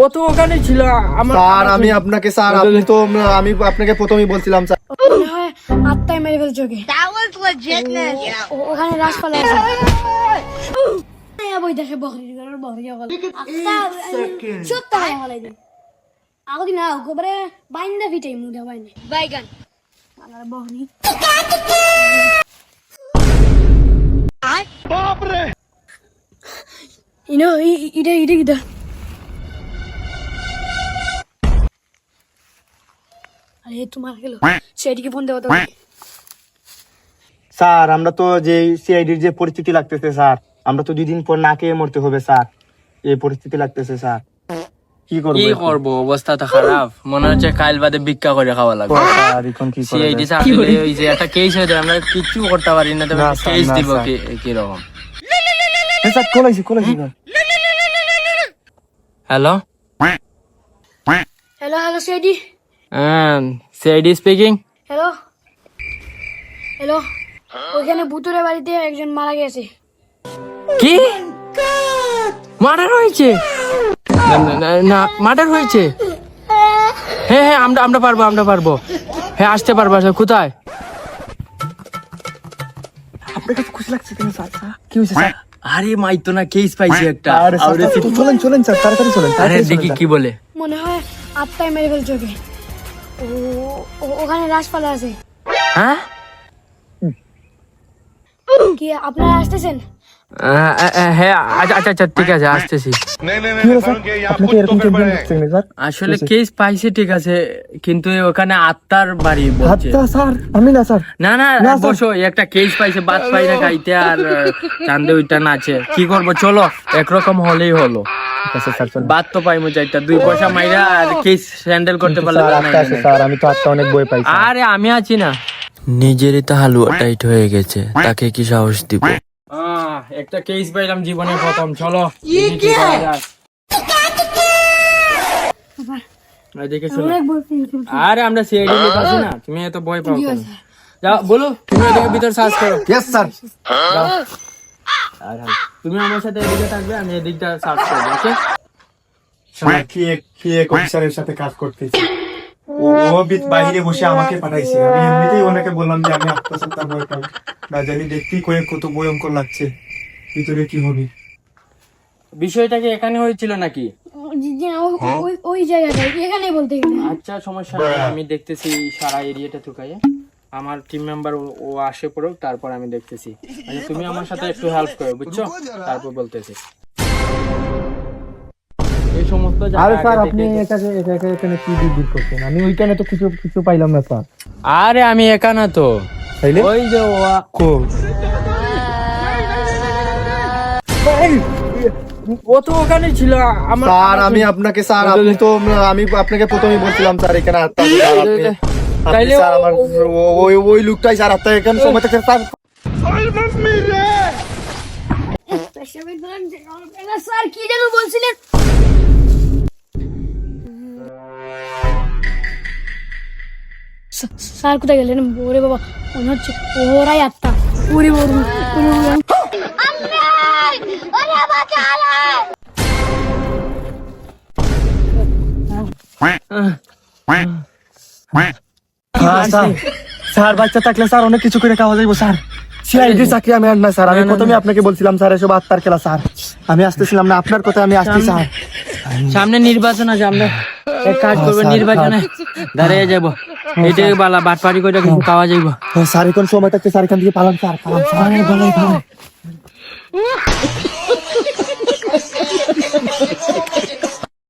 ও তো ওখানে ছিল। স্যার আমি আপনাকে স্যার আপনি তো আমি আপনাকে প্রথমেই বলছিলাম স্যার। মনে হয় আত্মায় মেরে ফেলছে ওকে। ওখানে রাসপালা আছে। বই দেখে বকরি বকরি সত্য হয় হলাই দিন আগদি না গোবরে বাইন্দা ফিটাই মুদা বাইনে বাইগান আর বকরি বাপ রে ইনো ইডে গিদা আরে তোমার গেল সেদিকে ফোন দেওয়া তো। স্যার আমরা তো যে সিআইডির যে পরিস্থিতি লাগতেছে স্যার, আমরা তো 2 দিন পর না খেয়ে মরতে হবে স্যার, এই পরিস্থিতি লাগতেছে স্যার। কি করবো অবস্থা তো খারাপ, মনে হচ্ছে কাল বাদে ভিক্ষা করে খাওয়া লাগবে। স্যার এখন কি করব? সিআইডি আসলে ওই যে একটা কেস হয়ে যায়, আমরা কিচ্ছু করতে পারি না। তবে কেস দিব কি রকম? স্যার কোলাইছি hello hello hello CID. CID speaking. Hello hello ওখানে ভুতুরে বাড়িতে একজন মারা গেছে। কি মার্ডার হয়েছে? না মার্ডার হয়েছে? হ্যাঁ আমরা পারবো হ্যাঁ আসতে পারবো। কোথায়? আপনাকে তো খুশি লাগছে কেন স্যার? কি হয়েছে স্যার? আরে মাইতো না, কেস পাইছি একটা। চলেন স্যার তাড়াতাড়ি চলেন। আরে দেখি কি বলে। মনে হয় আত্মায় মেরে ফেলছে ওকে। ওখানে রাসপালা আছে। হ্যাঁ কি আপনারা আসতেছেন? হ্যাঁ আচ্ছা ঠিক আছে আসতেছি। আসলে কেস পাইছে ঠিক আছে, কিন্তু ওখানে আত্মার বাড়ি বলছে। স্যার আমি না স্যার। না বসো, একটা কেস পাইছে, বাদ পাই না খাইতে আর চান্দে ওইটা নাচে। কি করবো চলো, একরকম হলেই হলো। বাদ তো পাইমু চাইটা, 2 পয়সা মাইরা আর কেস হ্যান্ডেল করতে পারলে। স্যার আমি তো আত্মা অনেক বই পাইছি। আরে আমি আছি না। নিজেরই তো হালুয়া টাইট হয়ে গেছে, তাকে কি সাহস দিব? একটা কেস পাইলাম জীবনে প্রথম, চলো আরে আমরা সিআইডি লোক আছি না, তুমি এত ভয় পাও কেন? যাও বলো, তুমি এদিকে ভিতর সার্চ করো। Yes sir. তুমি আমার সাথে এদিকে থাকবে, আমি এদিকটা সার্চ করবো। ওকে? কি এক অফিসারের সাথে কাজ করতেছি, ও বাইরে বসে আমাকে পাঠাইছে। আমি এমনিতেই ওনাকে বললাম যে আমি আত্মসত্তা ভয় পাই না, জানি দেখতেই কত ভয়ঙ্কর লাগছে, ভিতরে কি হবে। বিষয়টা কি এখানে হয়েছিল নাকি? ওই জায়গাটায় এখানেই বলতে গেলে। আচ্ছা সমস্যা নেই, আমি দেখতেছি সারা এরিয়াটা থুকাইয়ে। আমার টিম মেম্বার ও আসে পড়ুক, তারপর আমি দেখতেছি। আচ্ছা তুমি আমার সাথে একটু হেল্প করো, বুঝছো? তারপর বলতেছি এই সমস্ত জায়গা। আরে স্যার আপনি এখানে কি বিদ্যুৎ করছেন? আমি ওইখানে তো কিছু পাইলাম না স্যার। আরে আমি একা না তো, তাইলে ওই যে ও তো ওখানে ছিল। স্যার আমি আপনাকে স্যার আপনি তো আমি আপনাকে প্রথমেই বলছিলাম স্যার এখানে আত্মা আছে, স্যার আপনি স্যার আমার ওই লোকটাই স্যার আত্মা এখানে সময় থেকে স্যার। স্যার কি যেন বলছিলেন? স্যার কোথায় গেলেন? ওরে বাবা, মনে হচ্ছে ওরাই আত্মা। ওরে বাবা স্যার বাচ্চা থাকলে স্যার অনেক কিছু করে খাওয়া যাইব স্যার। সিআইডি চাকরি আমি আর না স্যার, আমি প্রথমে আপনাকে বলছিলাম স্যার এসব আত্মার খেলা স্যার। আমি আসতেছিলাম না আপনার কথা, আমি আসছি স্যার। সামনে নির্বাচন আছে, আমরা এক কাজ করবো, নির্বাচনে দাঁড়িয়ে যাবো। এইটাই বালা বাটপাড়ি করে কিছু খাওয়া যাইব। স্যার এখন সময় থাকতে স্যার এখান থেকে পালাম স্যার, পালাম স্যার।